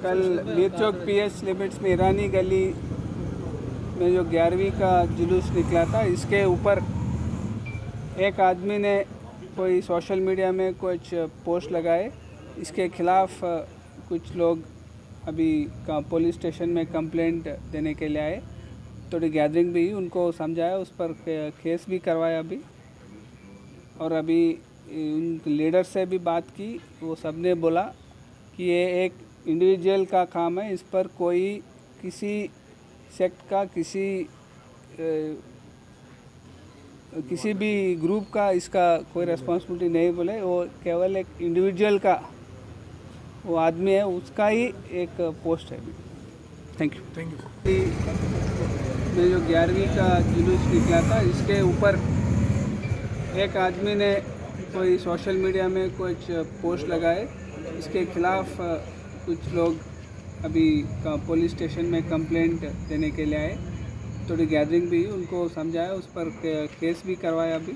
कल मीर चौक pH limits में ईरानी गली में जो 11वीं का जुलूस निकला था, इसके ऊपर एक आदमी ने कोई सोशल मीडिया में कुछ पोस्ट लगाए। इसके खिलाफ कुछ लोग अभी पुलिस स्टेशन में कंप्लेंट देने के लिए आए। थोड़ी गैदरिंग भी, उनको समझाया, उस पर केस भी करवाया अभी। और अभी उन लीडर से भी बात की, वो सब ने बोला कि ये एक इंडिविजुअल का काम है, इस पर कोई किसी सेक्ट का किसी भी ग्रुप का इसका कोई रिस्पॉन्सिबिलिटी नहीं बोले। वो केवल एक इंडिविजुअल का वो आदमी है, उसका ही एक पोस्ट है। Thank you. में जो 11वीं का जुलूस निकला था, इसके ऊपर एक आदमी ने कोई सोशल मीडिया में कुछ पोस्ट लगाए। इसके खिलाफ कुछ लोग अभी पुलिस स्टेशन में कंप्लेंट देने के लिए आए। थोड़ी गैदरिंग भी, उनको समझाया, उस पर केस भी करवाया अभी।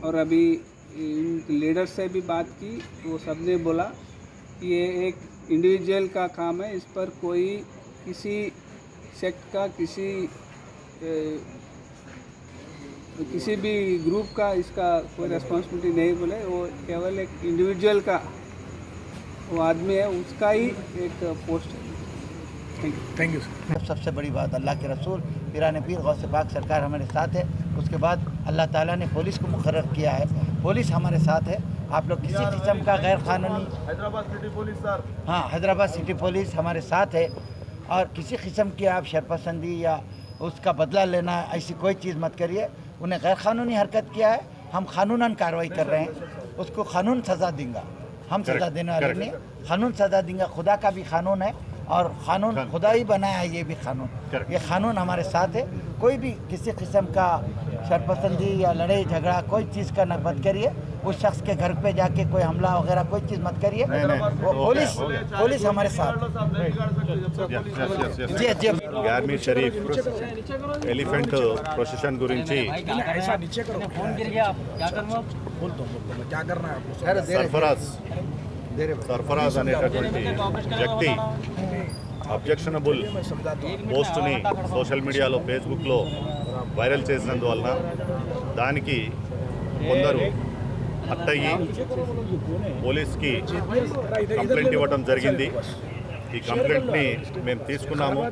और अभी उन लीडर से भी बात की, वो सब ने बोला कि ये एक इंडिविजुअल का काम है, इस पर कोई किसी सेक्ट का किसी भी ग्रुप का इसका कोई रिस्पॉन्सिबिलिटी नहीं बोले। वो केवल एक इंडिविजुअल का वो आदमी है, उसका ही एक पोस्ट है। Thank you sir. सबसे बड़ी बात, अल्लाह के रसूल पीरान पीर गौस पाक सरकार हमारे साथ है। उसके बाद अल्लाह ताला ने पुलिस को मुकर्रर किया है, पुलिस हमारे साथ है। आप लोग किसी किस्म का गैर कानूनी, हैदराबाद सिटी पुलिस सर, हाँ, हैदराबाद सिटी पुलिस हमारे साथ है। और किसी किस्म की आप शरपसंदी या उसका बदला लेना, ऐसी कोई चीज़ मत करिए। उन्हें गैर कानूनी हरकत किया है, हम कानूनन कार्रवाई कर रहे हैं, उसको कानून सज़ा देंगे। हम सज़ा देने वाले नहीं, कानून सज़ा देंगे। खुदा का भी कानून है और कानून खुदा ही बनाया है, ये भी कानून, ये कानून हमारे साथ है। कोई भी किसी किस्म का शरपसंदी या लड़ाई झगड़ा कोई चीज़ का न मत करिए। उस शख्स के घर पे जाके कोई हमला वगैरह कोई चीज़ मत करिए। वो पुलिस हमारे साथ। जी जी। 11वीं शरीफ एलिफेंट प्रोसेशन गुరించి సర్ఫరాజ్ అనేటటువంటి వ్యక్తి అబ్జెక్షనబుల్ పోస్ట్ని సోషల్ మీడియాలో ఫేస్బుక్లో వైరల్ చేసినందువలన దానికి కొందరు అట్టయ్యి పోలీస్కి కంప్లైంట్ ఇవ్వడం జరిగింది। ఈ కంప్లైంట్ని మేము తీసుకున్నాము,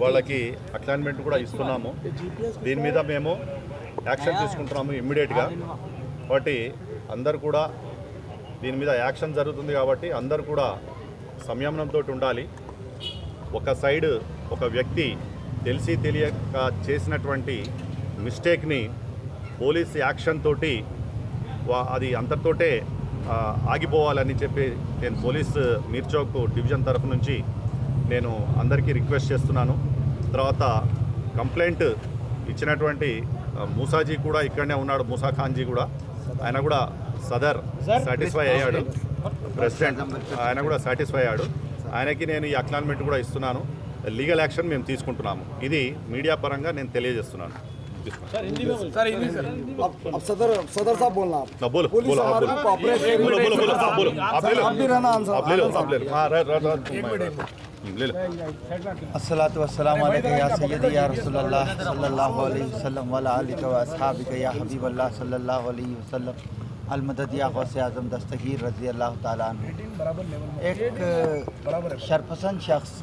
వాళ్ళకి అక్లాన్మెంట్ కూడా ఇస్తున్నాము। దీని మీద మేము యాక్షన్ తీసుకుంటున్నాము ఇమ్మీడియట్గా। కాబట్టి అందరు కూడా దీని మీద యాక్షన్ జరుగుతుంది కాబట్టి అందరూ కూడా సంయమనంతో ఉండాలి। ఒక సైడ్ ఒక వ్యక్తి తెలిసి తెలియక చేసినటువంటి మిస్టేక్ని పోలీస్ యాక్షన్ తోటి అది అంతటితోటే ఆగిపోవాలని చెప్పి నేను పోలీస్ మీర్ చౌక్ డివిజన్ తరఫు నుంచి నేను అందరికీ రిక్వెస్ట్ చేస్తున్నాను। తర్వాత కంప్లైంట్ ఇచ్చినటువంటి మూసాజీ కూడా ఇక్కడనే ఉన్నాడు, మూసా ఖాన్జీ కూడా, ఆయన కూడా సదర్ సాటిస్ఫై అయ్యాడు, ప్రెసిడెంట్ ఆయన కూడా సాటిస్ఫై అయ్యాడు। ఆయనకి నేను ఈ అక్నాలజ్మెంట్ కూడా ఇస్తున్నాను, లీగల్ యాక్షన్ మేము తీసుకుంటున్నాము। ఇది మీడియా పరంగా నేను తెలియజేస్తున్నాను। अस्सलातु वस्सलामु अलैका या सय्यदी या रसूलल्लाह सल्लल्लाहु अलैहि वसल्लम व अला आलिका व अस्हाबिका या हबीबल्लाह सल्लल्लाहु अलैहि वसल्लम अलमदद या गौसे आज़म दस्तगीर रज़ी अल्लाह ताला अन्हु। एक शरपसंद शख्स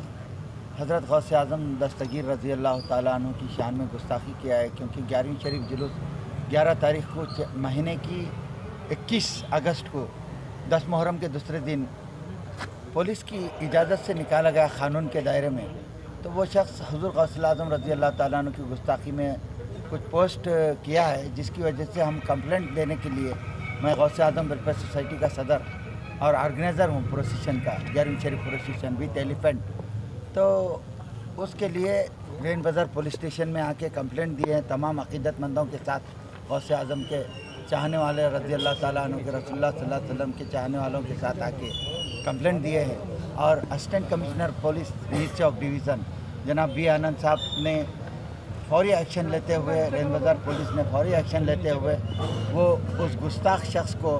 हज़रत गौसे आज़म दस्तगीर रज़ी अल्लाह ताला अन्हु की शान में गुस्ताखी किया है, क्योंकि 11वीं शरीफ जुलूस 11 तारीख को महीने की 21 अगस्त को 10 मुहर्रम के दूसरे दिन पुलिस की इजाज़त से निकाला गया क़ानून के दायरे में। तो वो शख्स हुज़ूर गौसे आज़म रज़ी अल्लाह ताला अन्हु की गुस्ताखी में कुछ पोस्ट किया है, जिसकी वजह से हम कंप्लेंट देने के लिए, मैं गौसे आज़म वेलफेयर सोसाइटी का सदर और ऑर्गेनाइज़र हूँ प्रोसेशन का, 11वीं शरीफ प्रोसेशन विथ एलिफेंट। तो उसके लिए रेन बाज़ार पुलिस स्टेशन में आके कंप्लेंट दिए हैं। तमाम अक़ीदतमंदों के साथ गौसे आज़म के चाहने वाले रज़ी अल्लाह ताला अन्हु के रसूलुल्लाह सल्लल्लाहु अलैहि वसल्लम के चाहने वालों के साथ आके कंप्लेंट दिए हैं। और असिस्टेंट कमिश्नर पुलिस मीर चौक डिवीज़न जनाब बी आनंद साहब ने फौरी एक्शन लेते हुए, रेन बाज़ार पुलिस ने फौरी एक्शन लेते हुए वो उस गुस्ताख शख्स को,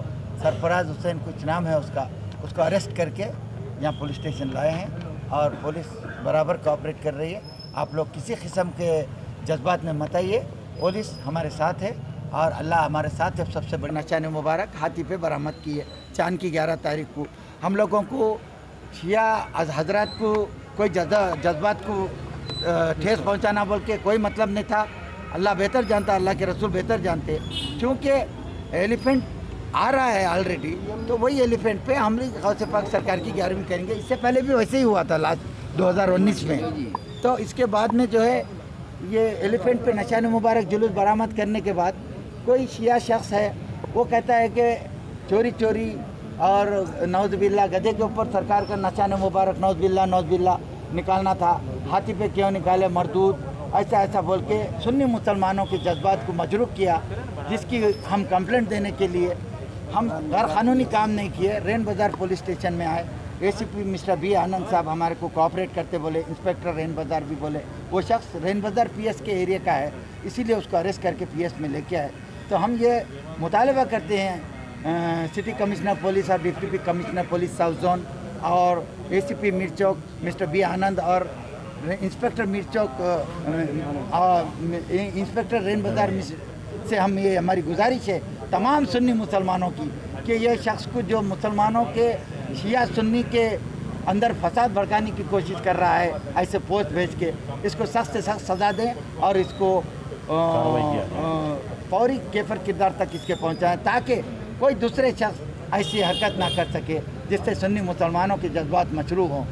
सरफराज हुसैन कुछ नाम है उसका, उसको अरेस्ट करके यहाँ पुलिस स्टेशन लाए हैं और पुलिस बराबर कोऑपरेट कर रही है। आप लोग किसी किस्म के जज्बात में मत आइए, पुलिस हमारे साथ है और अल्लाह हमारे साथ है। सबसे बड़ी नशाने मुबारक हाथी पे बरामद की है चांद की 11 तारीख को। हम लोगों को शिया हजरात को कोई जज्बात को ठेस पहुंचाना बोल के कोई मतलब नहीं था। अल्लाह बेहतर जानता, अल्लाह के रसूल बेहतर जानते। क्योंकि एलिफेंट आ रहा है ऑलरेडी, तो वही एलिफेंट पे हम लोग गौसे पाक सरकार की 11वीं करेंगे। इससे पहले भी वैसे ही हुआ था लास्ट 2019 में। तो इसके बाद में जो है ये एलिफेंट पे नशान मुबारक जुलूस बरामद करने के बाद कोई शिया शख्स है वो कहता है कि चोरी और नौज़बिल्ला गधे के ऊपर सरकार का नशान मुबारक नौज़बिल्ला निकालना था, हाथी पे क्यों निकाले मरदूद, ऐसा बोल के सुन्नी मुसलमानों के जज्बात को मजरूह किया, जिसकी हम कंप्लेंट देने के लिए हम गैर कानूनी काम नहीं किए। रेन बाज़ार पुलिस स्टेशन में आए, एसीपी मिस्टर बी आनंद साहब हमारे को कोऑपरेट करते बोले, इंस्पेक्टर रेन बाज़ार भी बोले वो शख्स रेन बाज़ार पीएस के एरिया का है, इसीलिए उसको अरेस्ट करके पीएस में लेके आए। तो हम ये मुतालबा करते हैं सिटी कमिश्नर पुलिस और deputy commissioner police south zone और एसीपी मिर्चौक मिस्टर बी आनंद और इंस्पेक्टर मिर्चौक इंस्पेक्टर रेन बाज़ार से हम ये हमारी गुजारिश है तमाम सुन्नी मुसलमानों की कि ये शख्स को जो मुसलमानों के शिया सुन्नी के अंदर फसाद भड़काने की कोशिश कर रहा है ऐसे पोस्ट भेज के, इसको सख्त से सख्त सज़ा दें और इसको फौरी केफर किरदार तक इसके पहुँचाएँ ताकि कोई दूसरे शख्स ऐसी हरकत ना कर सके जिससे सुन्नी मुसलमानों के जज्बात मशरूब हों।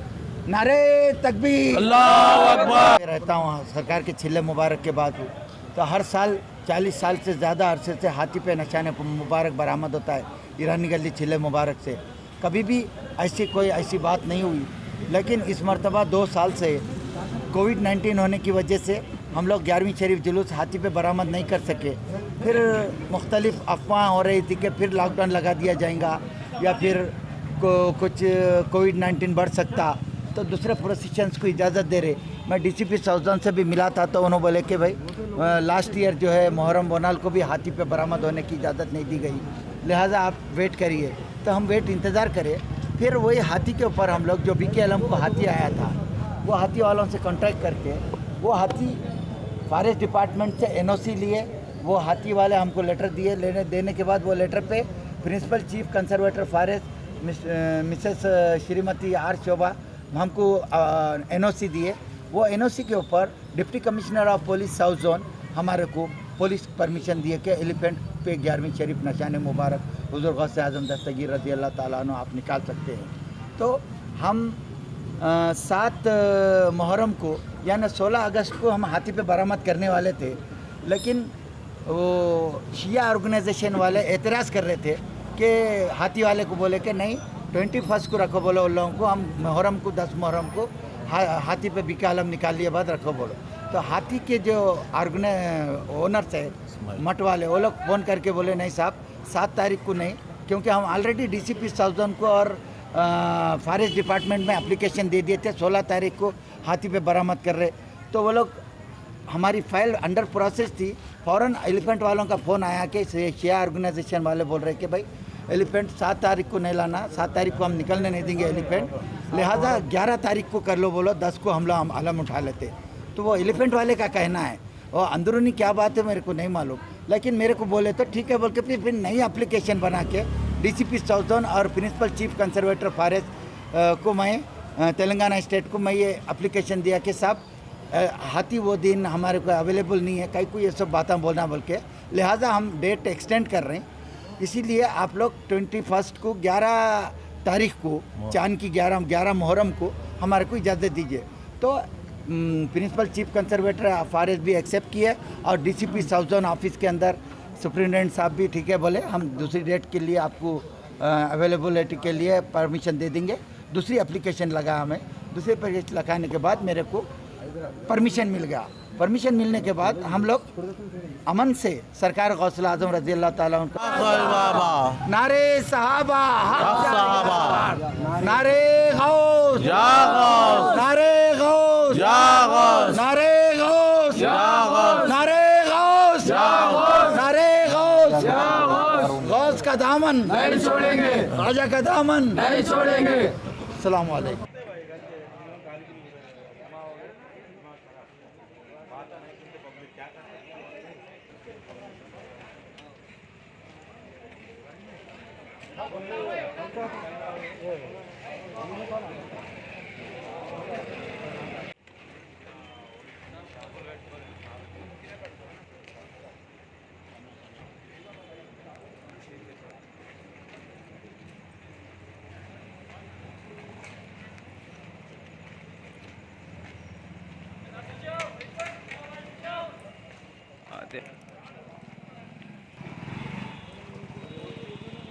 नारे तकबीर, अल्लाहु अकबर। रहता हूँ सरकार के छिल्ले मुबारक के बाद, तो हर साल 40 साल से ज़्यादा अरसे से हाथी पे नशाने मुबारक बरामद होता है ईरानी गली छिल्ले मुबारक से। कभी भी ऐसी बात नहीं हुई, लेकिन इस मरतबा 2 साल से कोविड-19 होने की वजह से हम लोग 11वीं शरीफ जुलूस हाथी पे बरामद नहीं कर सके। फिर मुख्तलिफ अफवाह हो रही थी कि फिर लॉकडाउन लगा दिया जाएगा या फिर कुछ कोविड-19 बढ़ सकता, तो दूसरे प्रोसिशंस को इजाज़त दे रहे। मैं डीसीपी साउथ जोन से भी मिला था, तो उन्होंने बोले कि भाई लास्ट ईयर जो है मुहर्रम बोनाल को भी हाथी पे बरामद होने की इजाज़त नहीं दी गई, लिहाजा आप वेट करिए। तो हम इंतज़ार करें। फिर वही हाथी के ऊपर हम लोग जो BKLM को हाथी आया था, वो हाथी वालों से कॉन्ट्रैक्ट करके वो हाथी फॉरेस्ट डिपार्टमेंट से NOC लिए, वो हाथी वाले हमको लेटर दिए। देने के बाद वो लेटर पे principal chief conservator forest Mrs Shrimati R Shobha हमको NOC दिए। वो NOC के ऊपर deputy commissioner of police south zone हमारे को पुलिस परमिशन दिए कि एलिफेंट पे 11वीं शरीफ नशान मुबारक हुज़ूर गौसे आज़म दस्तगीर रज़ी अल्लाह ताला अन्हु आप निकाल सकते हैं। तो हम 7 मुहर्रम को यानी 16 अगस्त को हम हाथी पे बरामद करने वाले थे, लेकिन वो शिया ऑर्गेनाइजेशन वाले एतराज़ कर रहे थे कि हाथी वाले को बोले कि नहीं 21 को रखो बोलो उन लोगों को, हम मुहर्रम को 10 मुहर्रम को हाथी पे BKLM निकाल लिए बाद रखो बोलो। तो हाथी के जो ओनर्स है मठ वाले, वो लोग फ़ोन करके बोले नहीं साहब 7 तारीख को नहीं, क्योंकि हम ऑलरेडी DCP साउथ जोन को और फॉरेस्ट डिपार्टमेंट में एप्लीकेशन दे दिए थे 16 तारीख को हाथी पे बरामद कर रहे। तो वो लोग हमारी फाइल अंडर प्रोसेस थी, फ़ौरन एलिफेंट वालों का फ़ोन आया कि शिया ऑर्गेनाइजेशन वाले बोल रहे कि भाई एलिफेंट 7 तारीख को नहीं लाना, 7 तारीख को हम निकलने नहीं देंगे एलिफेंट, लिहाजा 11 तारीख को कर लो बोलो, 10 को हम लोग अलम उठा लेते। तो वो एलिफेंट वाले का कहना है, और अंदरूनी क्या बात है मेरे को नहीं मालूम, लेकिन मेरे को बोले तो ठीक है बोल के फिर नई एप्लीकेशन बना के DCP साउथ जोन और प्रिंसिपल चीफ कंजर्वेटर फॉरेस्ट को मैं तेलंगाना स्टेट को मैं ये एप्लीकेशन दिया कि साहब हाथी वो दिन हमारे को अवेलेबल नहीं है, कहीं को ये सब बातें बोलना बोल के, लिहाजा हम डेट एक्सटेंड कर रहे हैं। इसीलिए आप लोग 21 को 11 तारीख को चांद की 11 मुहर्रम को हमारे को इजाज़त दीजिए। तो प्रिंसिपल चीफ कंजर्वेटर फॉरेस्ट भी एक्सेप्ट किए और DCP साउथ जोन ऑफिस के अंदर सुप्रिटेंडेंट साहब भी ठीक है बोले हम दूसरी डेट के लिए आपको अवेलेबिलिटी के लिए परमिशन दे देंगे। दूसरी एप्लीकेशन लगा हमें, दूसरी एप्लीकेशन लगाने के बाद मेरे को परमिशन मिल गया। परमिशन मिलने के बाद हम लोग अमन से सरकार गौसल आजम रज़ी अल्लाह ताला उनका नारे सहाबा नारे गौस नारे गौस नारे गौस नारे गौस नारे गौस गौस का का दामन नहीं छोड़ेंगे, राजा का दामन नहीं छोड़ेंगे। अस्सलाम वालेकुम।